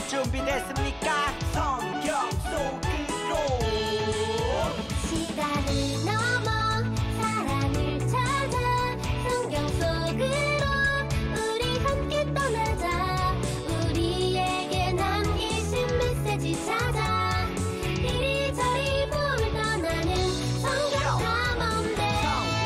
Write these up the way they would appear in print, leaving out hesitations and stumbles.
준비됐습니까? 성경 속으로 시간을 넘어 사랑을 찾아 성경 속으로 우리 함께 떠나자. 우리에게 남기신 메시지 찾아 이리저리 볼 떠나는 성경 탐험대.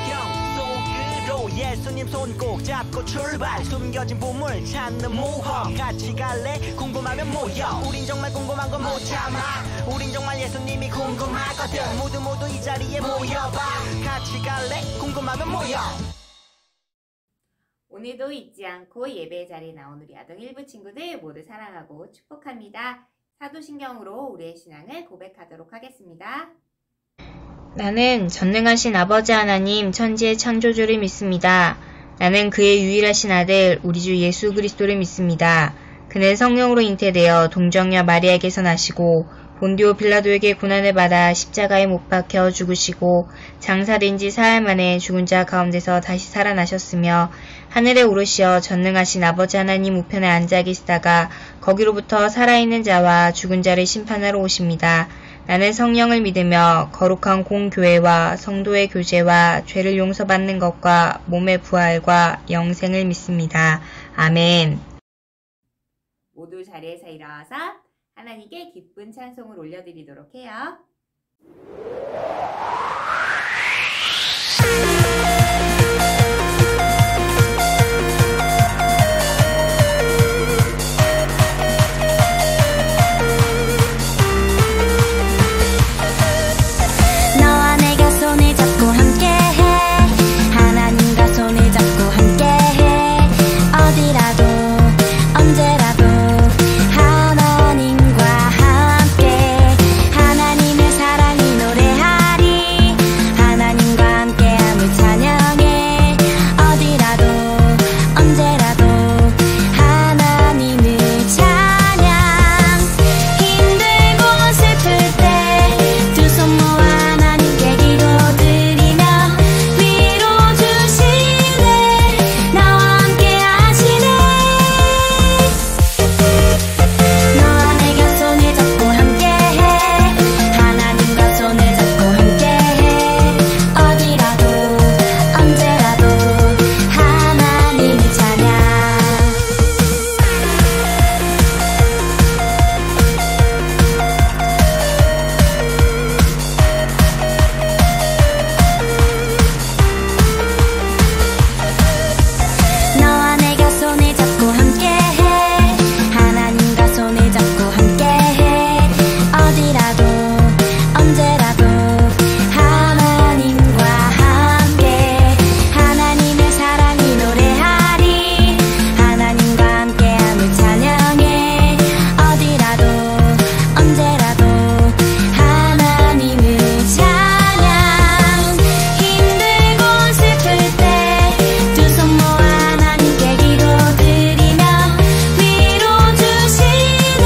성경 속으로 예수님 손 꼭 잡고 출발. 숨겨진 보물 찾는 모험 같이 갈래? 궁금하면 모여. 우린 정말 궁금한 거 못 참아. 우린 정말 예수님이 궁금하거든. 모두 이 자리에 모여봐. 같이 갈래? 궁금하면 모여. 오늘도 잊지 않고 예배 자리에 나온 우리 아동 일부 친구들 모두 사랑하고 축복합니다. 사도신경으로 우리의 신앙을 고백하도록 하겠습니다. 나는 전능하신 아버지 하나님 천지의 창조주를 믿습니다. 나는 그의 유일하신 아들 우리 주 예수 그리스도를 믿습니다. 그는 성령으로 잉태되어 동정녀 마리아에게서 나시고 본디오 빌라도에게 고난을 받아 십자가에 못 박혀 죽으시고 장사된 지 사흘 만에 죽은 자 가운데서 다시 살아나셨으며 하늘에 오르시어 전능하신 아버지 하나님 우편에 앉아 계시다가 거기로부터 살아있는 자와 죽은 자를 심판하러 오십니다. 나는 성령을 믿으며 거룩한 공교회와 성도의 교제와 죄를 용서받는 것과 몸의 부활과 영생을 믿습니다. 아멘. 모두 자리에서 일어나서 하나님께 기쁜 찬송을 올려드리도록 해요. 너와 내가 손을 잡고 함께해. 하나님과 손을 잡고 함께해. 어디라도 언제라도 하나님과 함께. 하나님의 사랑이 노래하리. 하나님과 함께함을 찬양해. 어디라도 언제라도 하나님을 찬양. 힘들고 슬플 때 두 손 모아 하나님께 기도드리며 위로 주시네. 나와 함께 하시네. 너와 내가 손을 잡고 함께해. 하나님과 손을 잡고 함께해. 어디라도 언제라도 하나님을 찬양. 너와 내가 손을 잡고 함께해. 하나님과 손을 잡고 함께해. 어디라도 언제라도 하나님과 함께. 하나님의 사랑이 노래하리. 하나님과 함께함을 찬양해. 어디라도 언제라도 하나님을 찬양. 힘들고 슬플 때 두 손 모아 하나님께 기도드리며 위로 주시네.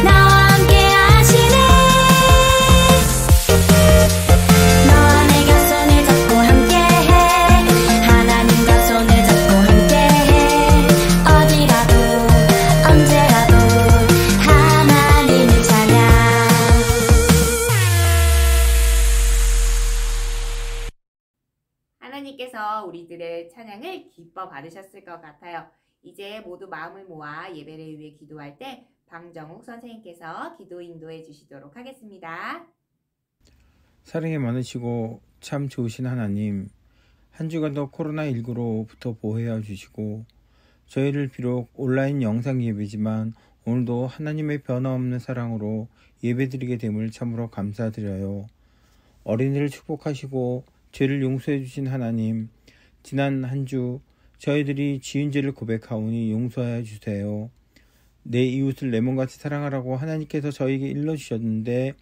나와 함께 하시네. 너와 내가 손을 잡고 함께해. 하나님과 손을 잡고 함께해. 어디라도 언제라도 하나님을 찬양. 하나님께서 우리들의 찬양을 기뻐 받으셨을 것 같아요. 이제 모두 마음을 모아 예배를 위해 기도할 때 방정욱 선생님께서 기도 인도해 주시도록 하겠습니다. 사랑이 많으시고 참 좋으신 하나님, 한 주간도 코로나19로부터 보호해 주시고 저희를 비록 온라인 영상 예배지만 오늘도 하나님의 변함없는 사랑으로 예배드리게 됨을 참으로 감사드려요. 어린이를 축복하시고 죄를 용서해 주신 하나님, 지난 한 주 저희들이 지은 죄를 고백하오니 용서하여 주세요. 내 이웃을 내 몸같이 사랑하라고 하나님께서 저에게 일러주셨는데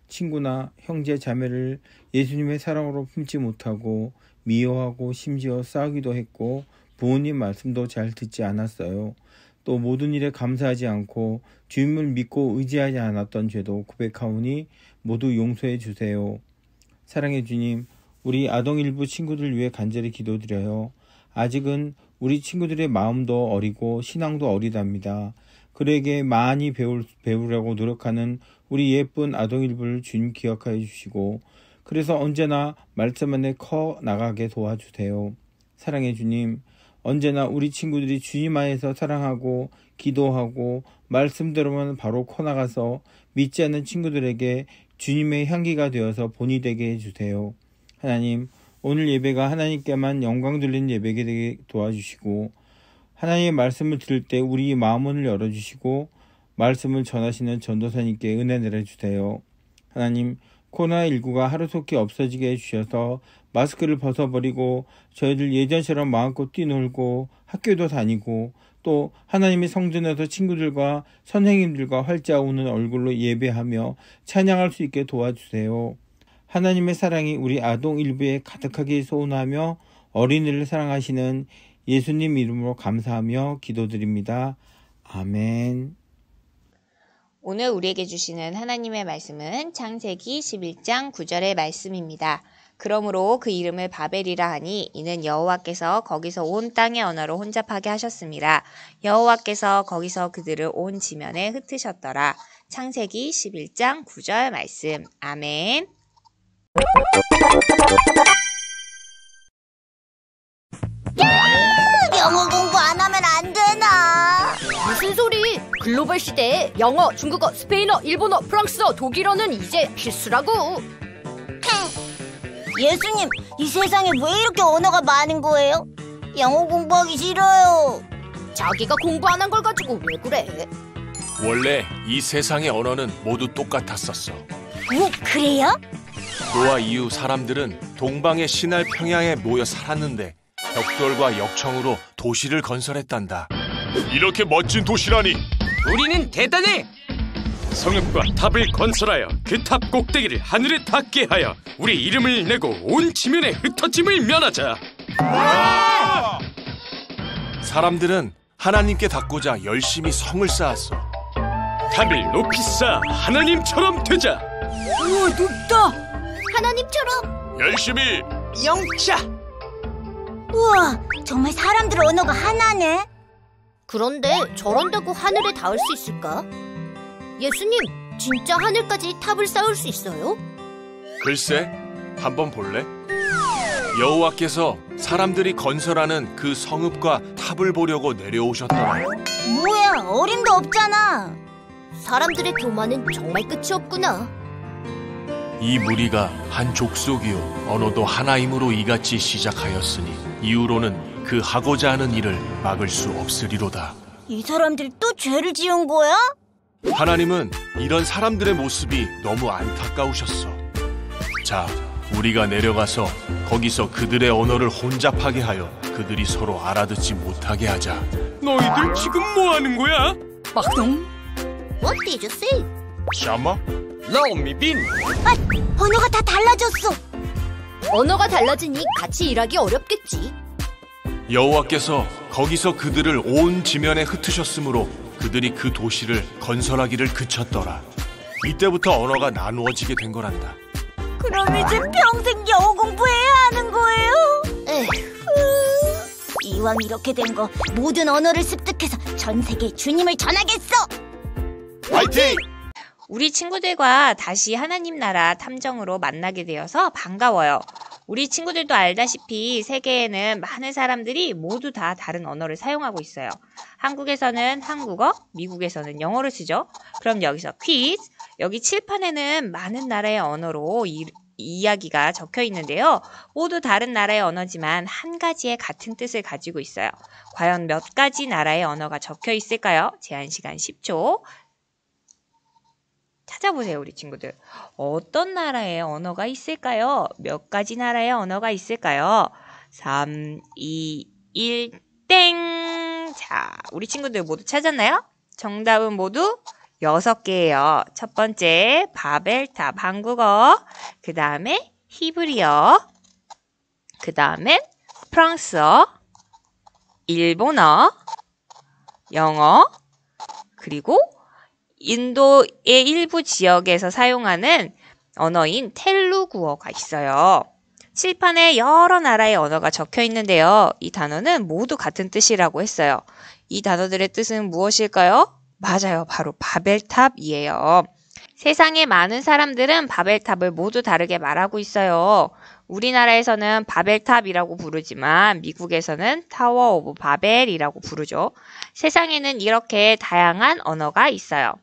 친구나 형제 자매를 예수님의 사랑으로 품지 못하고 미워하고 심지어 싸우기도 했고 부모님 말씀도 잘 듣지 않았어요. 또 모든 일에 감사하지 않고 주님을 믿고 의지하지 않았던 죄도 고백하오니 모두 용서해 주세요. 사랑해 주님, 우리 아동일부 친구들 위해 간절히 기도드려요. 아직은 우리 친구들의 마음도 어리고 신앙도 어리답니다. 그에게 많이 배우려고 노력하는 우리 예쁜 아동일부를 주님 기억하여 주시고 그래서 언제나 말씀 안에 커 나가게 도와주세요. 사랑해 주님, 언제나 우리 친구들이 주님 안에서 사랑하고 기도하고 말씀대로만 바로 커 나가서 믿지 않는 친구들에게 주님의 향기가 되어서 본이 되게 해주세요. 하나님, 오늘 예배가 하나님께만 영광 돌리는 예배가 되게 도와주시고 하나님의 말씀을 들을 때 우리 마음을 열어주시고 말씀을 전하시는 전도사님께 은혜 내려주세요. 하나님, 코로나19가 하루속히 없어지게 해주셔서 마스크를 벗어버리고 저희들 예전처럼 마음껏 뛰놀고 학교도 다니고 또 하나님의 성전에서 친구들과 선생님들과 활짝 웃는 얼굴로 예배하며 찬양할 수 있게 도와주세요. 하나님의 사랑이 우리 아동 일부에 가득하게 소원하며 어린이를 사랑하시는 예수님 이름으로 감사하며 기도드립니다. 아멘. 오늘 우리에게 주시는 하나님의 말씀은 창세기 11장 9절의 말씀입니다. 그러므로 그 이름을 바벨이라 하니 이는 여호와께서 거기서 온 땅의 언어로 혼잡하게 하셨습니다. 여호와께서 거기서 그들을 온 지면에 흩으셨더라. 창세기 11장 9절 말씀. 아멘. 영어 공부 안 하면 안 되나? 무슨 소리? 글로벌 시대에 영어, 중국어, 스페인어, 일본어, 프랑스어, 독일어는 이제 필수라고. 예수님, 이 세상에 왜 이렇게 언어가 많은 거예요? 영어 공부하기 싫어요. 자기가 공부 안 한 걸 가지고 왜 그래? 원래 이 세상의 언어는 모두 똑같았었어. 오, 그래요? 노아 이후 사람들은 동방의 신할 평양에 모여 살았는데 벽돌과 역청으로 도시를 건설했단다. 이렇게 멋진 도시라니! 우리는 대단해! 성읍과 탑을 건설하여 그 탑 꼭대기를 하늘에 닿게 하여 우리 이름을 내고 온 지면에 흩어짐을 면하자. 사람들은 하나님께 닿고자 열심히 성을 쌓았어. 탑을 높이 쌓아 하나님처럼 되자. 우와, 높다! 하나님처럼! 열심히! 영차! 우와, 정말 사람들 언어가 하나네. 그런데 저런다고 하늘에 닿을 수 있을까? 예수님, 진짜 하늘까지 탑을 쌓을 수 있어요? 글쎄, 한번 볼래? 여호와께서 사람들이 건설하는 그 성읍과 탑을 보려고 내려오셨더라. 뭐야, 어림도 없잖아. 사람들의 교만은 정말 끝이 없구나. 이 무리가 한 족속이요 언어도 하나임으로 이같이 시작하였으니 이후로는 그 하고자 하는 일을 막을 수 없으리로다. 이 사람들 또 죄를 지은 거야? 하나님은 이런 사람들의 모습이 너무 안타까우셨어. 자, 우리가 내려가서 거기서 그들의 언어를 혼잡하게 하여 그들이 서로 알아듣지 못하게 하자. 너희들 지금 뭐 하는 거야? What did you say? 샤마? 라오미빈! 언어가 다 달라졌어. 언어가 달라지니 같이 일하기 어렵겠지. 여호와께서 거기서 그들을 온 지면에 흩으셨으므로 그들이 그 도시를 건설하기를 그쳤더라. 이때부터 언어가 나누어지게 된 거란다. 그럼 이제 평생 영어 공부해야 하는 거예요? 에휴. 이왕 이렇게 된 거 모든 언어를 습득해서 전 세계에 주님을 전하겠어. 화이팅! 우리 친구들과 다시 하나님 나라 탐정으로 만나게 되어서 반가워요. 우리 친구들도 알다시피 세계에는 많은 사람들이 모두 다 다른 언어를 사용하고 있어요. 한국에서는 한국어, 미국에서는 영어를 쓰죠. 그럼 여기서 퀴즈! 여기 칠판에는 많은 나라의 언어로 이야기가 적혀 있는데요. 모두 다른 나라의 언어지만 한 가지의 같은 뜻을 가지고 있어요. 과연 몇 가지 나라의 언어가 적혀 있을까요? 제한 시간 10초. 찾아보세요, 우리 친구들. 어떤 나라의 언어가 있을까요? 몇 가지 나라의 언어가 있을까요? 3, 2, 1, 땡! 자, 우리 친구들 모두 찾았나요? 정답은 모두 6개예요. 첫 번째, 바벨탑, 한국어. 그 다음에 히브리어. 그 다음에 프랑스어, 일본어, 영어, 그리고 인도의 일부 지역에서 사용하는 언어인 텔루구어가 있어요. 칠판에 여러 나라의 언어가 적혀 있는데요. 이 단어는 모두 같은 뜻이라고 했어요. 이 단어들의 뜻은 무엇일까요? 맞아요. 바로 바벨탑이에요. 세상의 많은 사람들은 바벨탑을 모두 다르게 말하고 있어요. 우리나라에서는 바벨탑이라고 부르지만 미국에서는 타워 오브 바벨이라고 부르죠. 세상에는 이렇게 다양한 언어가 있어요.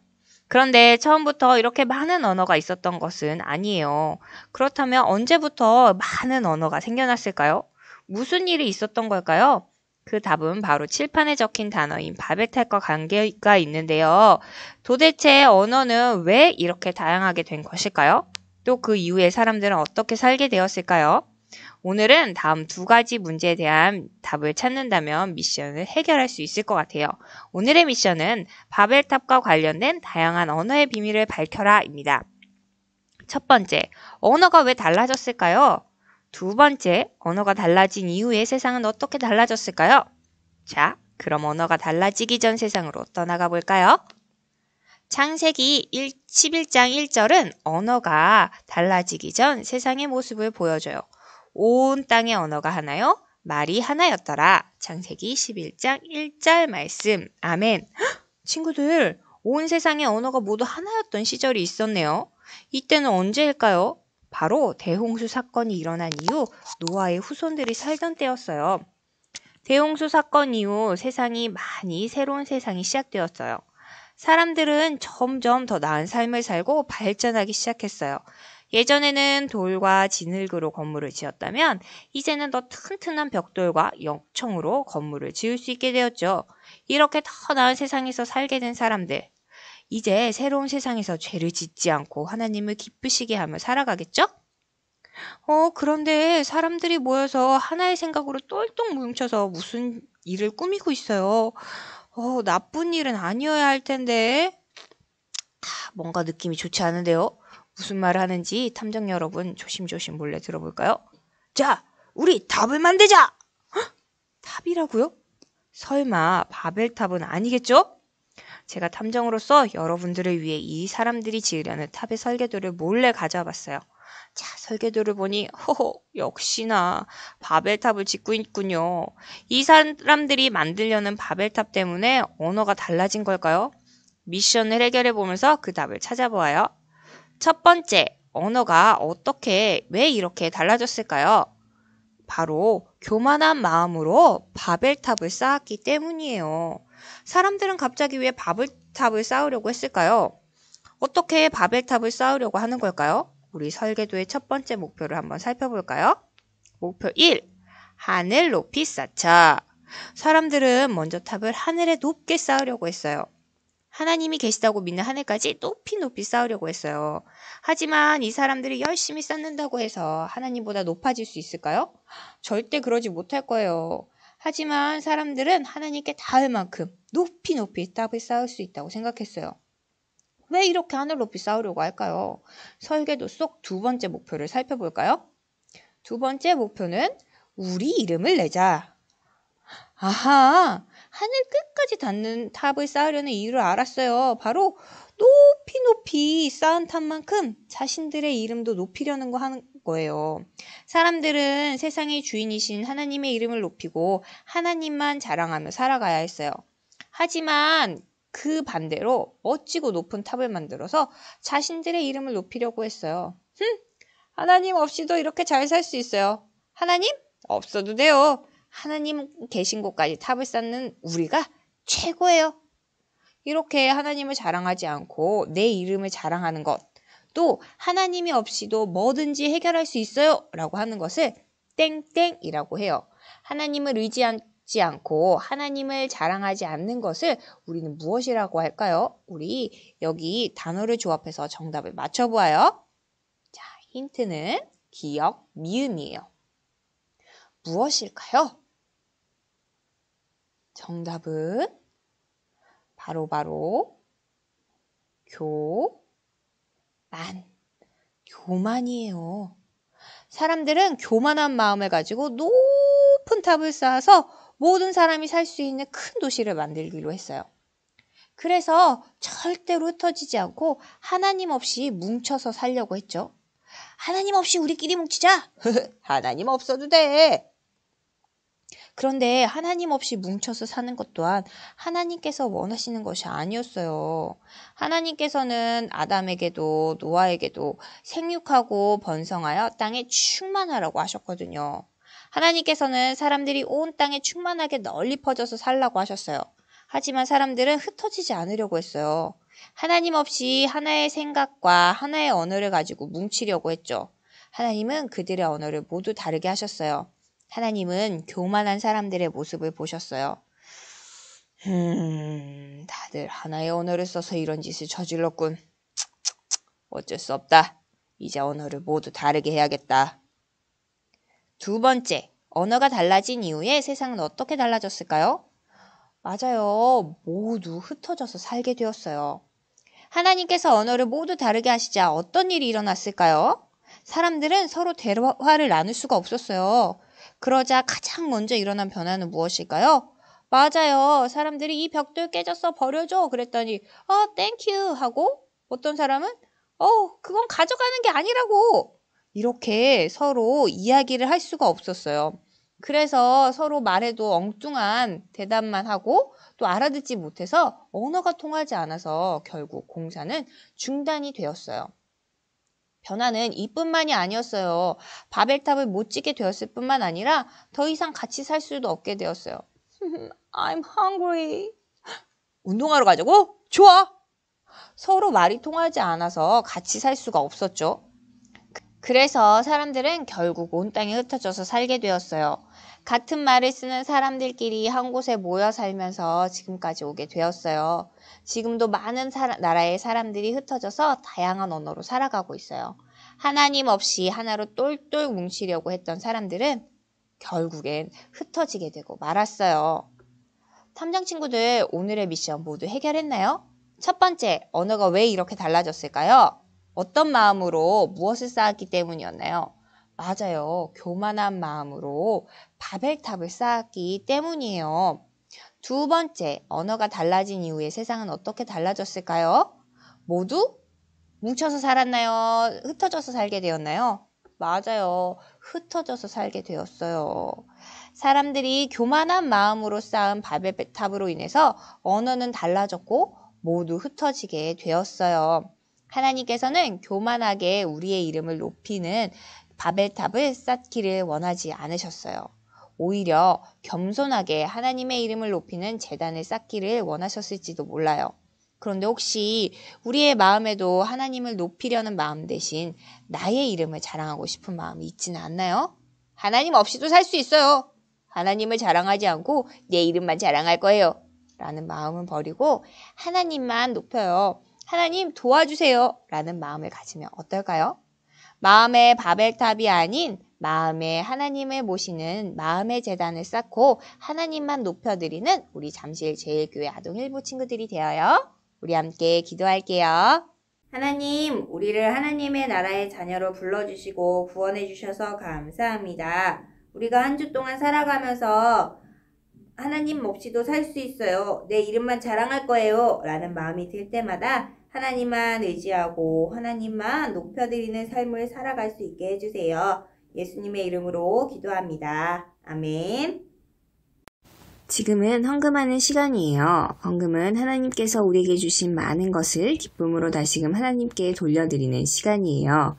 그런데 처음부터 이렇게 많은 언어가 있었던 것은 아니에요. 그렇다면 언제부터 많은 언어가 생겨났을까요? 무슨 일이 있었던 걸까요? 그 답은 바로 칠판에 적힌 단어인 바벨탑과 관계가 있는데요. 도대체 언어는 왜 이렇게 다양하게 된 것일까요? 또 그 이후에 사람들은 어떻게 살게 되었을까요? 오늘은 다음 두 가지 문제에 대한 답을 찾는다면 미션을 해결할 수 있을 것 같아요. 오늘의 미션은 바벨탑과 관련된 다양한 언어의 비밀을 밝혀라입니다. 첫 번째, 언어가 왜 달라졌을까요? 두 번째, 언어가 달라진 이후에 세상은 어떻게 달라졌을까요? 자, 그럼 언어가 달라지기 전 세상으로 떠나가 볼까요? 창세기 11장 1절은 언어가 달라지기 전 세상의 모습을 보여줘요. 온 땅의 언어가 하나요? 말이 하나였더라. 창세기 11장 1절 말씀. 아멘. 헉, 친구들, 온 세상의 언어가 모두 하나였던 시절이 있었네요. 이때는 언제일까요? 바로 대홍수 사건이 일어난 이후 노아의 후손들이 살던 때였어요. 대홍수 사건 이후 세상이 많이 새로운 세상이 시작되었어요. 사람들은 점점 더 나은 삶을 살고 발전하기 시작했어요. 예전에는 돌과 진흙으로 건물을 지었다면 이제는 더 튼튼한 벽돌과 역청으로 건물을 지을 수 있게 되었죠. 이렇게 더 나은 세상에서 살게 된 사람들. 이제 새로운 세상에서 죄를 짓지 않고 하나님을 기쁘시게 하며 살아가겠죠? 그런데 사람들이 모여서 하나의 생각으로 똘똘 뭉쳐서 무슨 일을 꾸미고 있어요. 나쁜 일은 아니어야 할 텐데. 뭔가 느낌이 좋지 않은데요? 무슨 말을 하는지 탐정 여러분 조심조심 몰래 들어볼까요? 자, 우리 탑을 만들자! 헉, 탑이라고요? 설마 바벨탑은 아니겠죠? 제가 탐정으로서 여러분들을 위해 이 사람들이 지으려는 탑의 설계도를 몰래 가져와 봤어요. 자, 설계도를 보니 역시나 바벨탑을 짓고 있군요. 이 사람들이 만들려는 바벨탑 때문에 언어가 달라진 걸까요? 미션을 해결해 보면서 그 답을 찾아보아요. 첫 번째, 언어가 왜 이렇게 달라졌을까요? 바로 교만한 마음으로 바벨탑을 쌓았기 때문이에요. 사람들은 갑자기 왜 바벨탑을 쌓으려고 했을까요? 어떻게 바벨탑을 쌓으려고 하는 걸까요? 우리 설계도의 첫 번째 목표를 한번 살펴볼까요? 목표 1. 하늘 높이 쌓자. 사람들은 먼저 탑을 하늘에 높게 쌓으려고 했어요. 하나님이 계시다고 믿는 하늘까지 높이 쌓으려고 했어요. 하지만 이 사람들이 열심히 쌓는다고 해서 하나님보다 높아질 수 있을까요? 절대 그러지 못할 거예요. 하지만 사람들은 하나님께 닿을 만큼 높이 탑을 쌓을 수 있다고 생각했어요. 왜 이렇게 하늘 높이 쌓으려고 할까요? 설계도 속 두 번째 목표를 살펴볼까요? 두 번째 목표는 우리 이름을 내자. 아하, 하늘 끝까지 닿는 탑을 쌓으려는 이유를 알았어요. 바로 높이 쌓은 탑만큼 자신들의 이름도 높이려는 하는 거예요. 사람들은 세상의 주인이신 하나님의 이름을 높이고 하나님만 자랑하며 살아가야 했어요. 하지만 그 반대로 멋지고 높은 탑을 만들어서 자신들의 이름을 높이려고 했어요. 하나님 없이도 이렇게 잘 살 수 있어요. 하나님? 없어도 돼요. 하나님 계신 곳까지 탑을 쌓는 우리가 최고예요. 이렇게 하나님을 자랑하지 않고 내 이름을 자랑하는 것, 또 하나님이 없이도 뭐든지 해결할 수 있어요 라고 하는 것을 땡땡이라고 해요. 하나님을 의지하지 않고 하나님을 자랑하지 않는 것을 우리는 무엇이라고 할까요? 우리 여기 단어를 조합해서 정답을 맞춰보아요. 자, 힌트는 기역, 미음이에요. 무엇일까요? 정답은 바로 교만이에요. 사람들은 교만한 마음을 가지고 높은 탑을 쌓아서 모든 사람이 살 수 있는 큰 도시를 만들기로 했어요. 그래서 절대로 흩어지지 않고 하나님 없이 뭉쳐서 살려고 했죠. 하나님 없이 우리끼리 뭉치자. 하나님 없어도 돼. 그런데 하나님 없이 뭉쳐서 사는 것 또한 하나님께서 원하시는 것이 아니었어요. 하나님께서는 아담에게도 노아에게도 생육하고 번성하여 땅에 충만하라고 하셨거든요. 하나님께서는 사람들이 온 땅에 충만하게 널리 퍼져서 살라고 하셨어요. 하지만 사람들은 흩어지지 않으려고 했어요. 하나님 없이 하나의 생각과 하나의 언어를 가지고 뭉치려고 했죠. 하나님은 그들의 언어를 모두 다르게 하셨어요. 하나님은 교만한 사람들의 모습을 보셨어요. 다들 하나의 언어를 써서 이런 짓을 저질렀군. 어쩔 수 없다. 이제 언어를 모두 다르게 해야겠다. 두 번째, 언어가 달라진 이후에 세상은 어떻게 달라졌을까요? 맞아요. 모두 흩어져서 살게 되었어요. 하나님께서 언어를 모두 다르게 하시자 어떤 일이 일어났을까요? 사람들은 서로 대화를 나눌 수가 없었어요. 그러자 가장 먼저 일어난 변화는 무엇일까요? 맞아요. 사람들이 이 벽돌 깨졌어 버려줘 그랬더니 땡큐 하고 어떤 사람은 그건 가져가는 게 아니라고 이렇게 서로 이야기를 할 수가 없었어요. 그래서 서로 말해도 엉뚱한 대답만 하고 또 알아듣지 못해서 언어가 통하지 않아서 결국 공사는 중단이 되었어요. 변화는 이뿐만이 아니었어요. 바벨탑을 못 짓게 되었을 뿐만 아니라 더 이상 같이 살 수도 없게 되었어요. I'm hungry. 운동하러 가자고? 좋아. 서로 말이 통하지 않아서 같이 살 수가 없었죠. 그래서 사람들은 결국 온 땅에 흩어져서 살게 되었어요. 같은 말을 쓰는 사람들끼리 한 곳에 모여 살면서 지금까지 오게 되었어요. 지금도 많은 나라의 사람들이 흩어져서 다양한 언어로 살아가고 있어요. 하나님 없이 하나로 똘똘 뭉치려고 했던 사람들은 결국엔 흩어지게 되고 말았어요. 탐정 친구들, 오늘의 미션 모두 해결했나요? 첫 번째, 언어가 왜 이렇게 달라졌을까요? 어떤 마음으로 무엇을 쌓았기 때문이었나요? 맞아요. 교만한 마음으로 바벨탑을 쌓았기 때문이에요. 두 번째, 언어가 달라진 이후에 세상은 어떻게 달라졌을까요? 모두 뭉쳐서 살았나요? 흩어져서 살게 되었나요? 맞아요. 흩어져서 살게 되었어요. 사람들이 교만한 마음으로 쌓은 바벨탑으로 인해서 언어는 달라졌고 모두 흩어지게 되었어요. 하나님께서는 교만하게 우리의 이름을 높이는 바벨탑을 쌓기를 원하지 않으셨어요. 오히려 겸손하게 하나님의 이름을 높이는 제단을 쌓기를 원하셨을지도 몰라요. 그런데 혹시 우리의 마음에도 하나님을 높이려는 마음 대신 나의 이름을 자랑하고 싶은 마음이 있지는 않나요? 하나님 없이도 살 수 있어요. 하나님을 자랑하지 않고 내 이름만 자랑할 거예요. 라는 마음은 버리고 하나님만 높여요. 하나님 도와주세요. 라는 마음을 가지면 어떨까요? 마음의 바벨탑이 아닌 마음에 하나님을 모시는 마음의 제단을 쌓고 하나님만 높여드리는 우리 잠실 제일교회 아동일부 친구들이 되어요. 우리 함께 기도할게요. 하나님, 우리를 하나님의 나라의 자녀로 불러주시고 구원해 주셔서 감사합니다. 우리가 한 주 동안 살아가면서 하나님 없이도 살 수 있어요. 내 이름만 자랑할 거예요. 라는 마음이 들 때마다 하나님만 의지하고 하나님만 높여드리는 삶을 살아갈 수 있게 해주세요. 예수님의 이름으로 기도합니다. 아멘. 지금은 헌금하는 시간이에요. 헌금은 하나님께서 우리에게 주신 많은 것을 기쁨으로 다시금 하나님께 돌려드리는 시간이에요.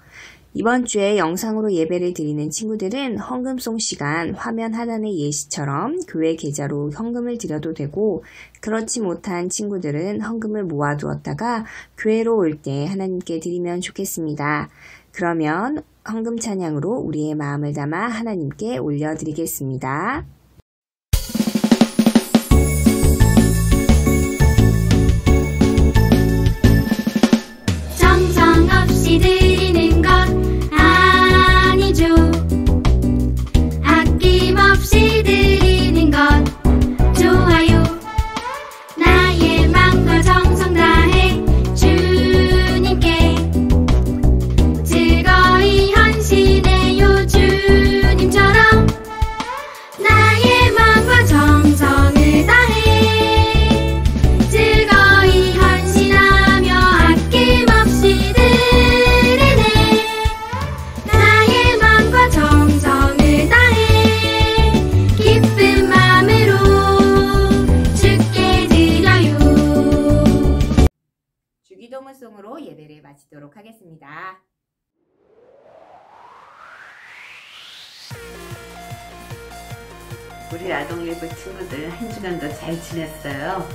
이번 주에 영상으로 예배를 드리는 친구들은 헌금송 시간 화면 하단의 예시처럼 교회 계좌로 헌금을 드려도 되고, 그렇지 못한 친구들은 헌금을 모아두었다가 교회로 올 때 하나님께 드리면 좋겠습니다. 그러면 헌금 찬양으로 우리의 마음을 담아 하나님께 올려드리겠습니다. 정성 없이 드리는 것 아니죠. 아낌없이 드리는 것 좋아요. 나의 맘과 정성 다해 주님께 즐거이 헌신해요. 주님처럼 나의 마치도록 하겠습니다. 우리 아동일부 친구들 한 주간도 잘 지냈어요.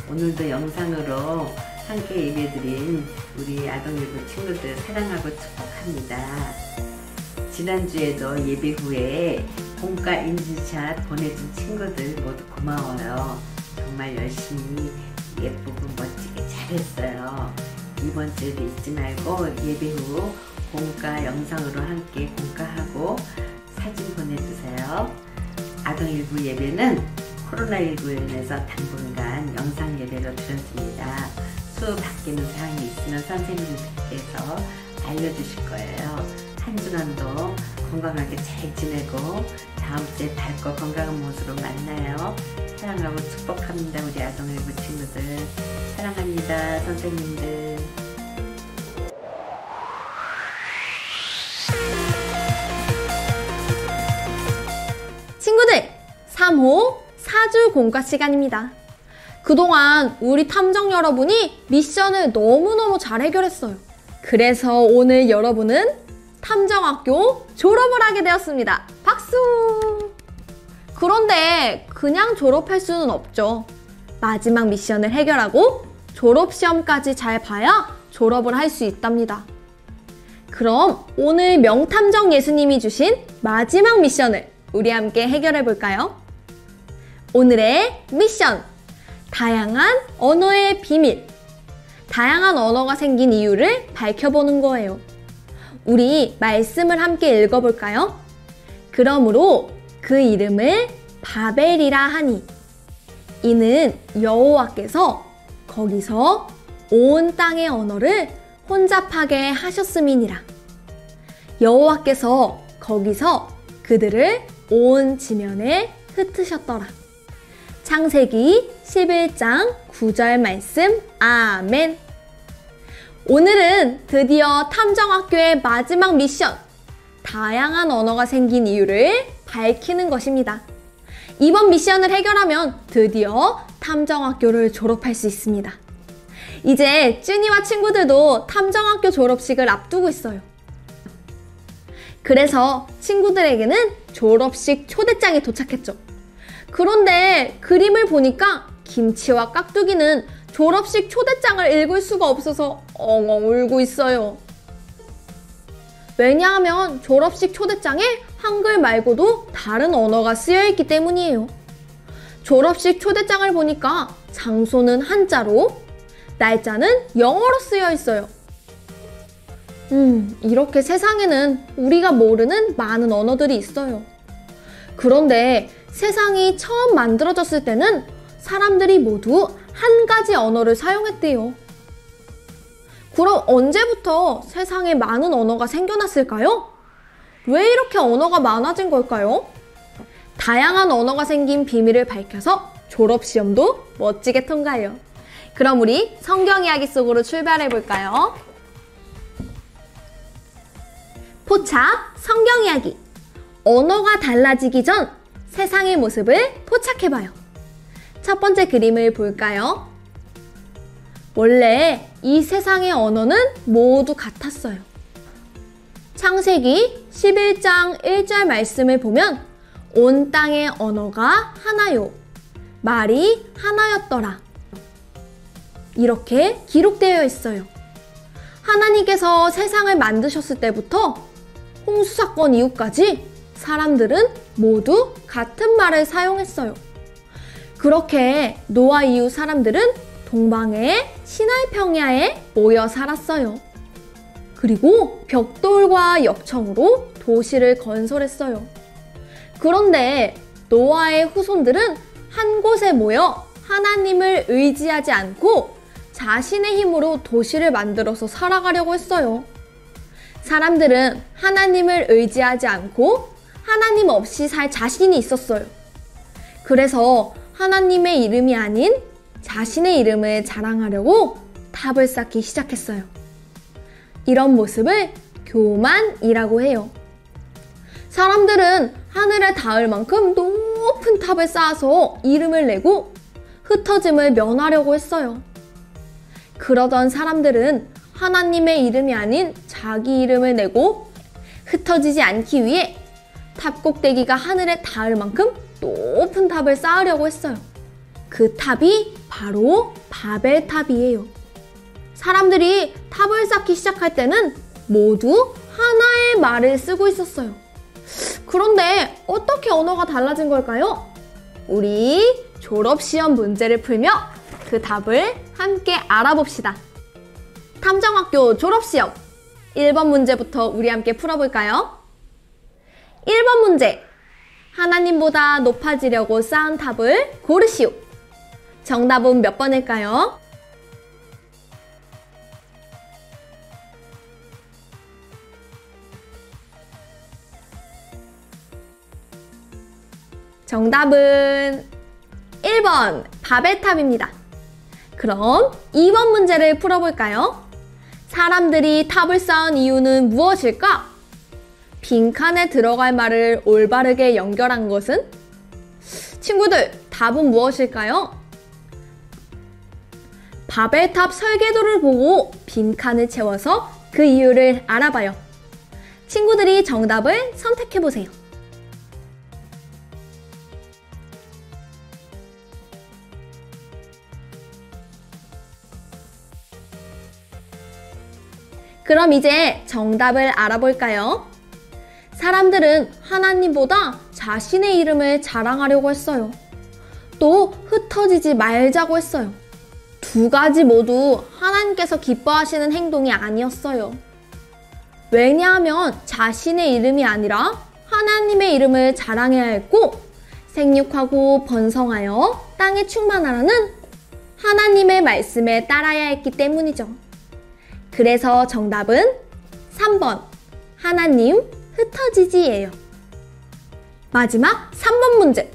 오늘도 영상으로 함께 예배드린 우리 아동일부 친구들 사랑하고 축복합니다. 지난주에도 예배 후에 공과 인증샷 보내준 친구들 모두 고마워요. 정말 열심히 예쁘고 멋지게 잘했어요. 이번 주에도 잊지 말고 예배 후 공과 영상으로 함께 공과하고 사진 보내주세요. 아동일부 예배는 코로나19로 인해서 당분간 영상 예배로 드렸습니다. 수업 바뀌는 사항이 있으면 선생님께서 알려주실 거예요. 한 주간도 건강하게 잘 지내고 다음 주에 밝고 건강한 모습으로 만나요. 사랑하고 축복합니다. 우리 아동일부 친구들 사랑합니다. 선생님들. 친구들, 3호 4주 공과 시간입니다. 그동안 우리 탐정 여러분이 미션을 너무너무 잘 해결했어요. 그래서 오늘 여러분은 탐정학교 졸업을 하게 되었습니다. 박수! 그런데 그냥 졸업할 수는 없죠. 마지막 미션을 해결하고 졸업시험까지 잘 봐야 졸업을 할 수 있답니다. 그럼 오늘 명탐정 예수님이 주신 마지막 미션을 우리 함께 해결해 볼까요? 오늘의 미션! 다양한 언어의 비밀. 다양한 언어가 생긴 이유를 밝혀보는 거예요. 우리 말씀을 함께 읽어볼까요? 그러므로 그 이름을 바벨이라 하니 이는 여호와께서 거기서 온 땅의 언어를 혼잡하게 하셨음이니라. 여호와께서 거기서 그들을 온 지면에 흩으셨더라. 창세기 11장 9절 말씀. 아멘. 오늘은 드디어 탐정학교의 마지막 미션, 다양한 언어가 생긴 이유를 밝히는 것입니다. 이번 미션을 해결하면 드디어 탐정학교를 졸업할 수 있습니다. 이제 쭈니와 친구들도 탐정학교 졸업식을 앞두고 있어요. 그래서 친구들에게는 졸업식 초대장이 도착했죠. 그런데 그림을 보니까 김치와 깍두기는 졸업식 초대장을 읽을 수가 없어서 엉엉 울고 있어요. 왜냐하면 졸업식 초대장에 한글 말고도 다른 언어가 쓰여있기 때문이에요. 졸업식 초대장을 보니까 장소는 한자로, 날짜는 영어로 쓰여 있어요. 이렇게 세상에는 우리가 모르는 많은 언어들이 있어요. 그런데 세상이 처음 만들어졌을 때는 사람들이 모두 한 가지 언어를 사용했대요. 그럼 언제부터 세상에 많은 언어가 생겨났을까요? 왜 이렇게 언어가 많아진 걸까요? 다양한 언어가 생긴 비밀을 밝혀서 졸업시험도 멋지게 통과해요. 그럼 우리 성경 이야기 속으로 출발해 볼까요? 포착 성경 이야기. 언어가 달라지기 전 세상의 모습을 포착해봐요. 첫 번째 그림을 볼까요? 원래 이 세상의 언어는 모두 같았어요. 창세기 11장 1절 말씀을 보면 온 땅의 언어가 하나요. 말이 하나였더라. 이렇게 기록되어 있어요. 하나님께서 세상을 만드셨을 때부터 홍수 사건 이후까지 사람들은 모두 같은 말을 사용했어요. 그렇게 노아 이후 사람들은 동방의 시나이 평야에 모여 살았어요. 그리고 벽돌과 역청으로 도시를 건설했어요. 그런데 노아의 후손들은 한 곳에 모여 하나님을 의지하지 않고 자신의 힘으로 도시를 만들어서 살아가려고 했어요. 사람들은 하나님을 의지하지 않고 하나님 없이 살 자신이 있었어요. 그래서 하나님의 이름이 아닌 자신의 이름을 자랑하려고 탑을 쌓기 시작했어요. 이런 모습을 교만이라고 해요. 사람들은 하늘에 닿을 만큼 높은 탑을 쌓아서 이름을 내고 흩어짐을 면하려고 했어요. 그러던 사람들은 하나님의 이름이 아닌 자기 이름을 내고 흩어지지 않기 위해 탑 꼭대기가 하늘에 닿을 만큼 높은 탑을 쌓으려고 했어요. 그 탑이 바로 바벨탑이에요. 사람들이 탑을 쌓기 시작할 때는 모두 하나의 말을 쓰고 있었어요. 그런데 어떻게 언어가 달라진 걸까요? 우리 졸업시험 문제를 풀며 그 답을 함께 알아봅시다. 탐정학교 졸업시험 1번 문제부터 우리 함께 풀어볼까요? 1번 문제. 하나님보다 높아지려고 쌓은 탑을 고르시오. 정답은 몇 번일까요? 정답은 1번 바벨탑입니다. 그럼 2번 문제를 풀어볼까요? 사람들이 탑을 쌓은 이유는 무엇일까? 빈칸에 들어갈 말을 올바르게 연결한 것은? 친구들, 답은 무엇일까요? 바벨탑 설계도를 보고 빈칸을 채워서 그 이유를 알아봐요. 친구들이 정답을 선택해보세요. 그럼 이제 정답을 알아볼까요? 사람들은 하나님보다 자신의 이름을 자랑하려고 했어요. 또 흩어지지 말자고 했어요. 두 가지 모두 하나님께서 기뻐하시는 행동이 아니었어요. 왜냐하면 자신의 이름이 아니라 하나님의 이름을 자랑해야 했고 생육하고 번성하여 땅에 충만하라는 하나님의 말씀에 따라야 했기 때문이죠. 그래서 정답은 3번 하나님 흩어지지예요. 마지막 3번 문제.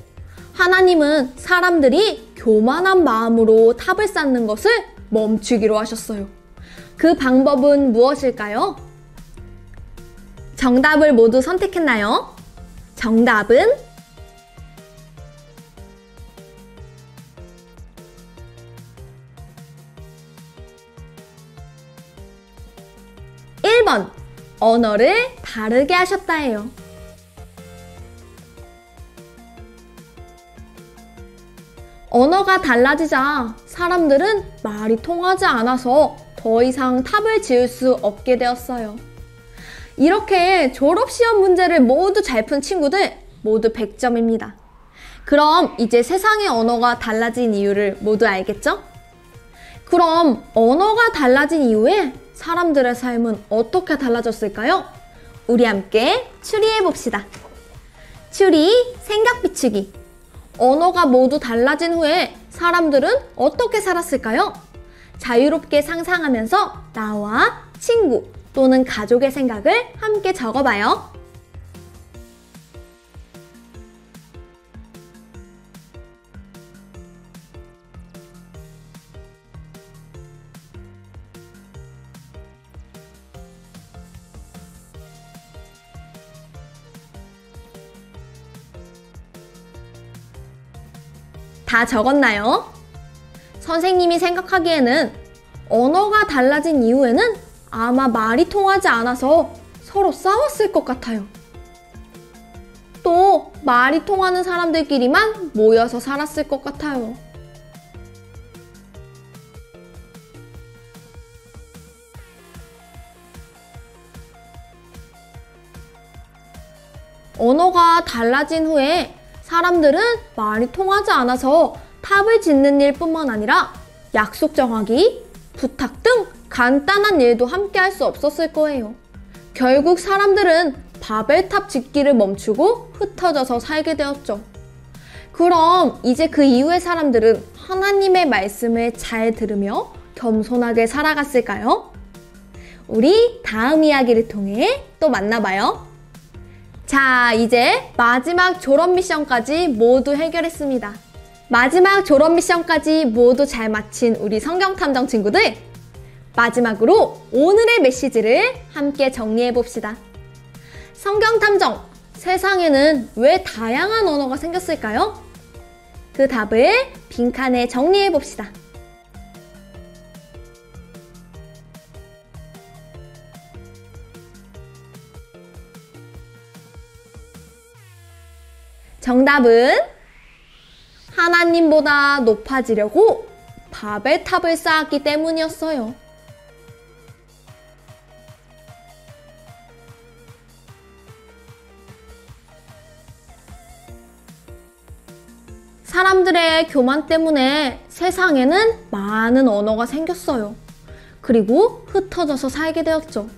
하나님은 사람들이 교만한 마음으로 탑을 쌓는 것을 멈추기로 하셨어요. 그 방법은 무엇일까요? 정답을 모두 선택했나요? 정답은 1번 언어를 다르게 하셨다예요. 언어가 달라지자 사람들은 말이 통하지 않아서 더 이상 탑을 지을 수 없게 되었어요. 이렇게 졸업시험 문제를 모두 잘 푼 친구들 모두 100점입니다. 그럼 이제 세상의 언어가 달라진 이유를 모두 알겠죠? 그럼 언어가 달라진 이후에 사람들의 삶은 어떻게 달라졌을까요? 우리 함께 추리해봅시다. 추리, 생각 비추기. 언어가 모두 달라진 후에 사람들은 어떻게 살았을까요? 자유롭게 상상하면서 나와 친구 또는 가족의 생각을 함께 적어봐요. 다 적었나요? 선생님이 생각하기에는 언어가 달라진 이후에는 아마 말이 통하지 않아서 서로 싸웠을 것 같아요. 또 말이 통하는 사람들끼리만 모여서 살았을 것 같아요. 언어가 달라진 후에 사람들은 말이 통하지 않아서 탑을 짓는 일뿐만 아니라 약속 정하기, 부탁 등 간단한 일도 함께 할 수 없었을 거예요. 결국 사람들은 바벨탑 짓기를 멈추고 흩어져서 살게 되었죠. 그럼 이제 그 이후의 사람들은 하나님의 말씀을 잘 들으며 겸손하게 살아갔을까요? 우리 다음 이야기를 통해 또 만나봐요. 자, 이제 마지막 졸업 미션까지 모두 해결했습니다. 마지막 졸업 미션까지 모두 잘 마친 우리 성경탐정 친구들, 마지막으로 오늘의 메시지를 함께 정리해봅시다. 성경탐정, 세상에는 왜 다양한 언어가 생겼을까요? 그 답을 빈칸에 정리해봅시다. 정답은 하나님보다 높아지려고 바벨탑을 쌓았기 때문이었어요. 사람들의 교만 때문에 세상에는 많은 언어가 생겼어요. 그리고 흩어져서 살게 되었죠.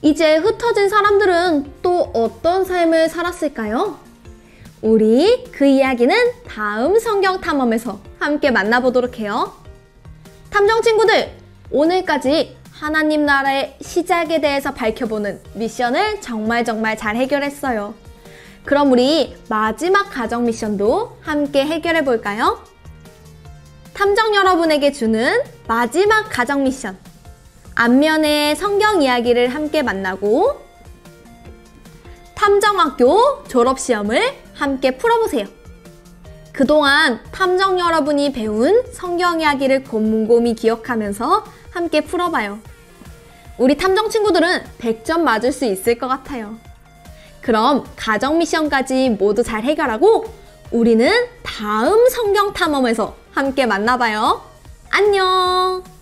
이제 흩어진 사람들은 또 어떤 삶을 살았을까요? 우리 그 이야기는 다음 성경 탐험에서 함께 만나보도록 해요. 탐정 친구들, 오늘까지 하나님 나라의 시작에 대해서 밝혀보는 미션을 정말 잘 해결했어요. 그럼 우리 마지막 가정 미션도 함께 해결해 볼까요? 탐정 여러분에게 주는 마지막 가정 미션. 앞면의 성경 이야기를 함께 만나고 탐정학교 졸업시험을 함께 풀어보세요. 그동안 탐정 여러분이 배운 성경 이야기를 곰곰이 기억하면서 함께 풀어봐요. 우리 탐정 친구들은 100점 맞을 수 있을 것 같아요. 그럼 가정 미션까지 모두 잘 해결하고 우리는 다음 성경 탐험에서 함께 만나봐요. 안녕!